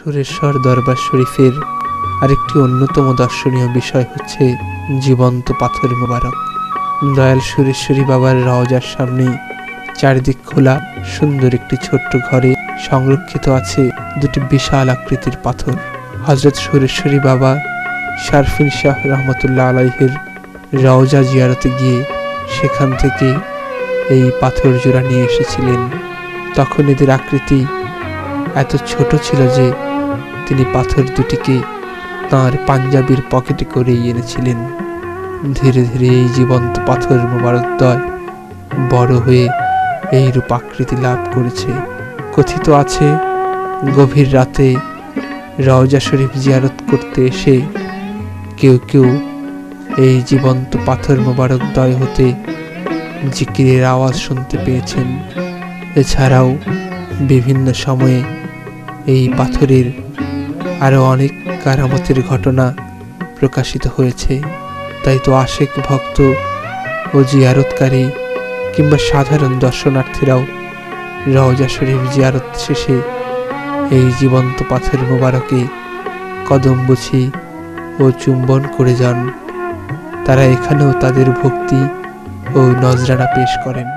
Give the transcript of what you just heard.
সুরেশ্বর দরবার শরীফের আরেকটি অন্যতম দর্শনীয় বিষয় হচ্ছে জীবন্ত পাথর মোবারক। দয়াল সুরেশ্বরী বাবার রওজার সামনে চারিদিক খোলা সুন্দর একটি ছোট্ট ঘরে সংরক্ষিত আছে দুটি বিশাল আকৃতির পাথর। হযরত সুরেশ্বরী বাবা শারফিন শাহ রহমতুল্লাহ আলাইহির রওজা জিয়ারতে গিয়ে সেখান থেকে এই পাথর জোড়া নিয়ে এসেছিলেন। তখন এদের আকৃতি এত ছোট ছিল যে তিনি পাথর দুটিকে তাঁর পাঞ্জাবির পকেটে করেই এনেছিলেন। ধীরে ধীরে এই জীবন্ত পাথর মোবারকদ্বয় বড় হয়ে এইরূপ আকৃতি লাভ করেছে। কথিত আছে গভীর রাতে রওজা শরীফ জিয়ারত করতে এসে কেউ কেউ এই জীবন্ত পাথর মোবারকদ্বয় হতে জিকিরের আওয়াজ শুনতে পেয়েছেন। এছাড়াও বিভিন্ন সময়ে এই পাথরের আরও অনেক কারামতের ঘটনা প্রকাশিত হয়েছে। তাই তো আশেক ভক্ত ও জিয়ারতকারী কিংবা সাধারণ দর্শনার্থীরাও রওজা শরীফ জিয়ারত শেষে এই জীবন্ত পাথর মোবারকে কদমবুছি ও চুম্বন করে যান। তারা এখানেও তাদের ভক্তি ও নজরানা পেশ করেন।